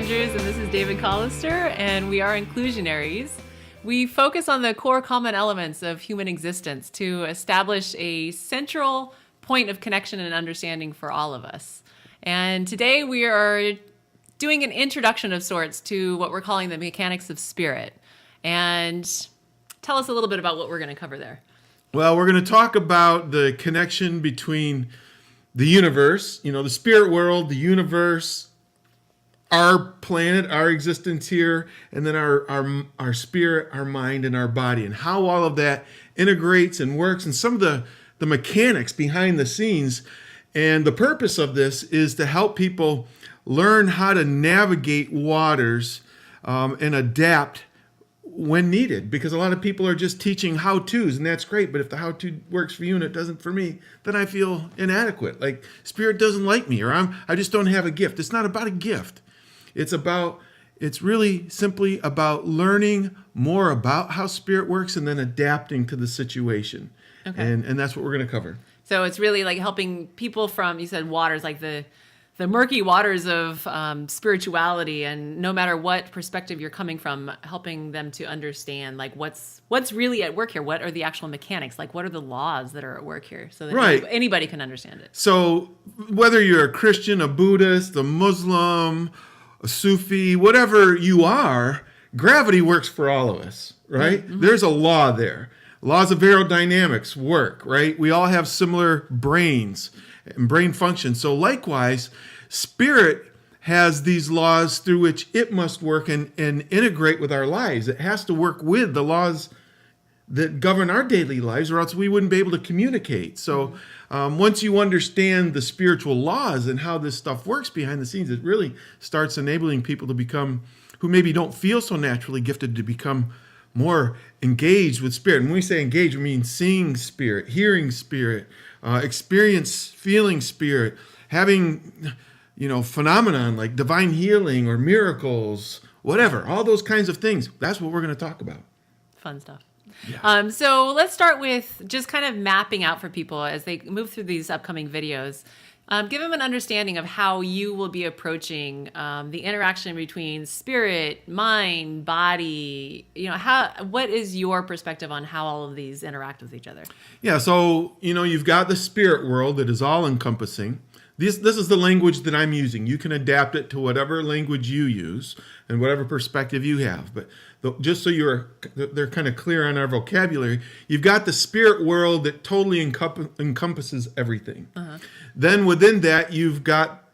Andrews, and this is David Collister, and we are Inclusionaries. We focus on the core common elements of human existence to establish a central point of connection and understanding for all of us. And today we are doing an introduction of sorts to what we're calling the mechanics of spirit. And tell us a little bit about what we're going to cover there. Well, we're going to talk about the connection between the universe, the spirit world, the universe, our planet, our existence here, and then our spirit, our mind, and our body, and how all of that integrates and works, and some of the mechanics behind the scenes. And the purpose of this is to help people learn how to navigate waters and adapt when needed, because a lot of people are just teaching how-tos, and that's great, but if the how-to works for you and it doesn't for me, then I feel inadequate, like spirit doesn't like me, or I just don't have a gift. It's not about a gift. It's really simply about learning more about how spirit works and then adapting to the situation. Okay. And that's what we're going to cover. So it's really like helping people from, you said waters, like the murky waters of spirituality, and no matter what perspective you're coming from, helping them to understand like what's really at work here. What are the actual mechanics? Like what are the laws that are at work here, so that anybody can understand it. So whether you're a Christian, a Buddhist, a Muslim, a Sufi, whatever you are, gravity works for all of us, right? Mm-hmm. There's a law there. Laws of aerodynamics work, right? We all have similar brains and brain function. So likewise, spirit has these laws through which it must work and integrate with our lives. It has to work with the laws that govern our daily lives, or else we wouldn't be able to communicate. So once you understand the spiritual laws and how this stuff works behind the scenes, it really starts enabling people to become, who maybe don't feel so naturally gifted, to become more engaged with spirit. And when we say engaged, we mean seeing spirit, hearing spirit, experience, feeling spirit, having, phenomenon like divine healing or miracles, whatever, all those kinds of things. That's what we're going to talk about. Fun stuff. Yeah. So let's start with just kind of mapping out for people as they move through these upcoming videos. Give them an understanding of how you will be approaching the interaction between spirit, mind, body. What is your perspective on how all of these interact with each other? Yeah, so, you've got the spirit world that is all-encompassing. This is the language that I'm using. You can adapt it to whatever language you use and whatever perspective you have. But just so they're kind of clear on our vocabulary, you've got the spirit world that totally encompasses everything. Uh-huh. Then within that, you've got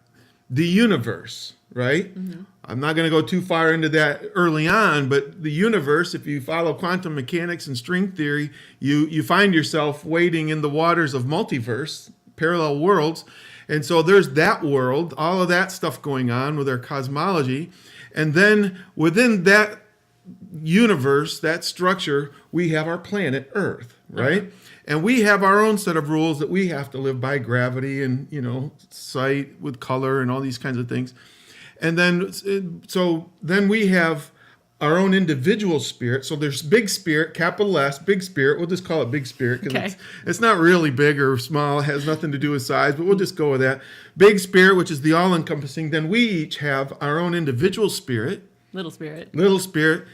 the universe, right? Mm-hmm. I'm not going to go too far into that early on, but the universe, if you follow quantum mechanics and string theory, you find yourself wading in the waters of multiverse, parallel worlds. And so there's that world, all of that stuff going on with our cosmology. And then within that universe, that structure, we have our planet Earth, right? Uh-huh. And we have our own set of rules that we have to live by, gravity and, sight with color and all these kinds of things. And then we have our own individual spirit. So there's big spirit, capital S, big spirit. We'll just call it big spirit because it's not really big or small. It has nothing to do with size, but we'll just go with that. Big spirit, which is the all-encompassing. Then we each have our own individual spirit. Little spirit.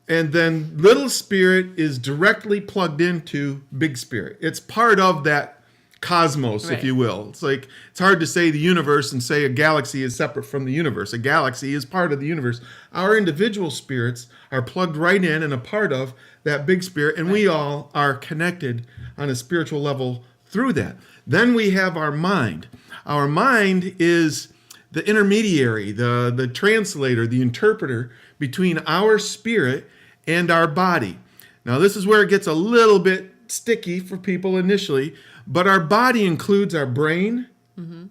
And then little spirit is directly plugged into big spirit. It's part of that cosmos, if you will. It's hard to say the universe and say a galaxy is separate from the universe. A galaxy is part of the universe. Our individual spirits are plugged right in and a part of that big spirit, and we all are connected on a spiritual level through that. Then we have our mind. Our mind is the intermediary, the translator, the interpreter between our spirit and our body. Now, this is where it gets a little bit sticky for people initially, but our body includes our brain, mm-hmm.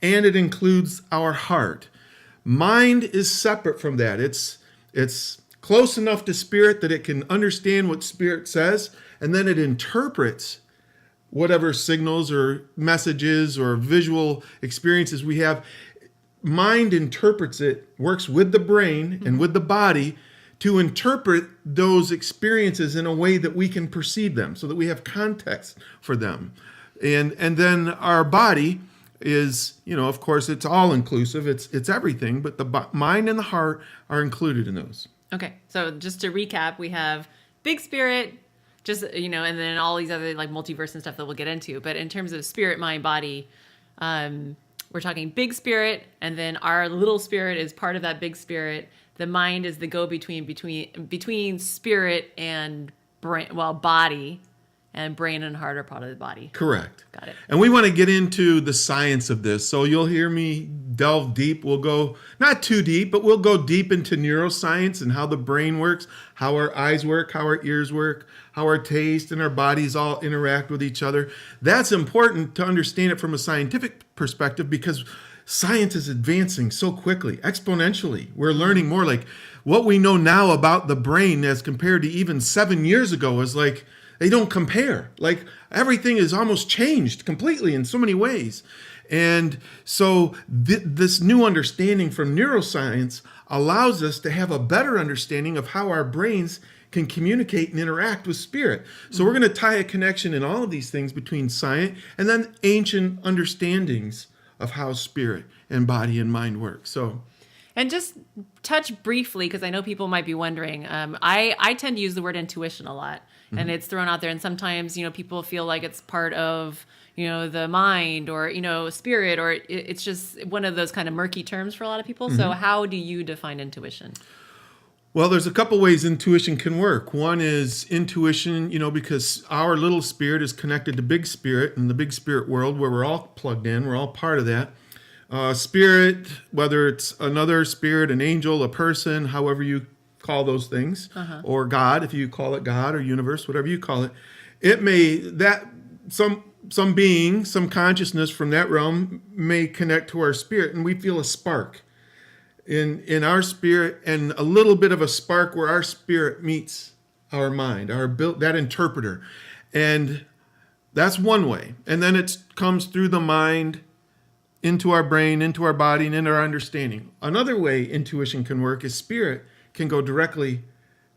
and it includes our heart. Mind is separate from that. It's close enough to spirit that it can understand what spirit says, and then it interprets whatever signals or messages or visual experiences we have. Mind interprets it, works with the brain mm-hmm. and with the body to interpret those experiences in a way that we can perceive them, so that we have context for them. And then our body is, of course, it's all inclusive. It's everything, but the mind and the heart are included in those. Okay, so just to recap, we have big spirit, just, and then all these other like multiverse and stuff that we'll get into. But in terms of spirit, mind, body, we're talking big spirit, and then our little spirit is part of that big spirit. The mind is the between spirit and brain, body, and brain and heart are part of the body. Correct. Got it. And we want to get into the science of this. So you'll hear me delve deep. We'll go not too deep, but we'll go deep into neuroscience and how the brain works, how our eyes work, how our ears work, how our taste and our bodies all interact with each other. That's important to understand it from a scientific perspective because science is advancing so quickly, exponentially. We're learning more. Like what we know now about the brain as compared to even 7 years ago is like, they don't compare. Like everything is almost changed completely in so many ways. And so this new understanding from neuroscience allows us to have a better understanding of how our brains can communicate and interact with spirit. So we're going to tie a connection in all of these things between science and then ancient understandings of how spirit and body and mind work. So, and just touch briefly, because I know people might be wondering, I tend to use the word intuition a lot. And it's thrown out there. And sometimes, people feel like it's part of, the mind or, spirit, or it's just one of those kind of murky terms for a lot of people. So how do you define intuition? Well, there's a couple ways intuition can work. One is intuition, because our little spirit is connected to big spirit in the big spirit world where we're all plugged in. We're all part of that. Spirit, whether it's another spirit, an angel, a person, however you call those things, or God, if you call it God or universe, whatever you call it, it may, that some being, some consciousness from that realm may connect to our spirit, and we feel a spark in our spirit, and a little bit of a spark where our spirit meets our mind, that interpreter. And that's one way. And then it comes through the mind into our brain, into our body, and into our understanding. Another way intuition can work is spirit can go directly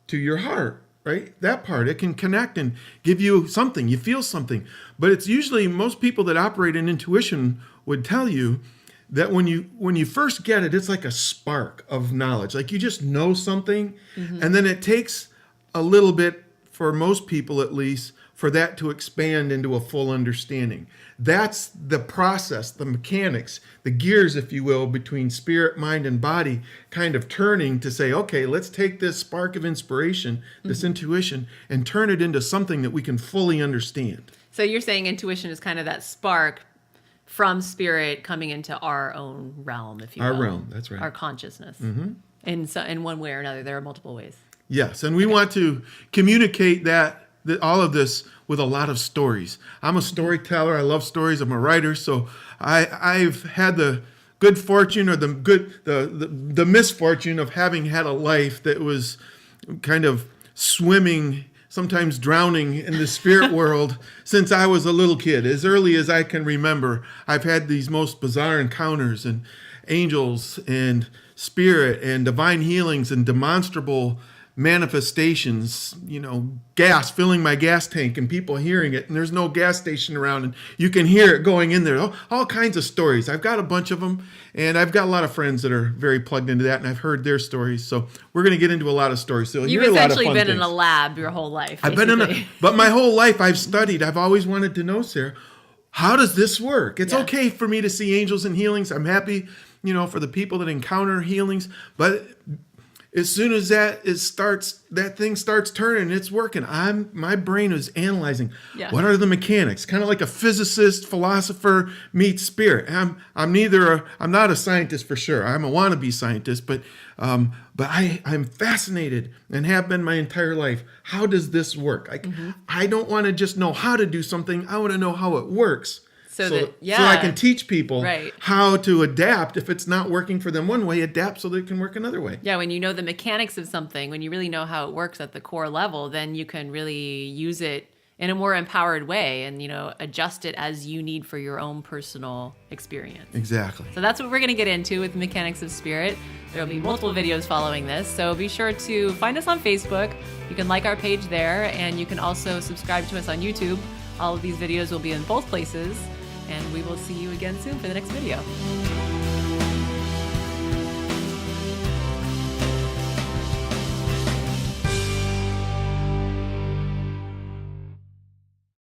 to your heart, right? That part, it can connect and give you something. You feel something. But it's usually most people that operate in intuition would tell you that when you first get it, it's like a spark of knowledge. Like you just know something, and then it takes a little bit, for most people at least, for that to expand into a full understanding. That's the process, the mechanics, the gears, if you will, between spirit, mind, and body kind of turning to say, okay, let's take this spark of inspiration, this intuition, and turn it into something that we can fully understand. So you're saying intuition is kind of that spark from spirit coming into our own realm, if you will. Our realm, that's right. Our consciousness. In one way or another. There are multiple ways. Yes, and we want to communicate that all of this with a lot of stories. I'm a storyteller. I love stories. I'm a writer. So I've had the good fortune or the misfortune of having had a life that was kind of swimming, sometimes drowning in the spirit world since I was a little kid. As early as I can remember, I've had these most bizarre encounters and angels and spirit and divine healings and demonstrable manifestations, gas filling my gas tank and people hearing it, and there's no gas station around and you can hear it going in there. All kinds of stories. I've got a bunch of them, and I've got a lot of friends that are very plugged into that, and I've heard their stories. So we're going to get into a lot of stories. So you've essentially been in a lab your whole life. I've been but my whole life I've studied. I've always wanted to know, Sarah, how does this work? It's okay for me to see angels and healings. I'm happy, for the people that encounter healings, but as soon as that thing starts turning, it's working. My brain is analyzing what are the mechanics, kind of like a physicist, philosopher meets spirit. I'm not a scientist for sure. I'm a wannabe scientist, but I'm fascinated and have been my entire life. How does this work? I don't want to just know how to do something. I want to know how it works. So I can teach people how to adapt. If it's not working for them one way, adapt so that it can work another way. Yeah, when you know the mechanics of something, when you really know how it works at the core level, then you can really use it in a more empowered way and, adjust it as you need for your own personal experience. Exactly. So that's what we're going to get into with Mechanics of Spirit. There will be multiple videos following this, so be sure to find us on Facebook. You can like our page there, and you can also subscribe to us on YouTube. All of these videos will be in both places. And we will see you again soon for the next video.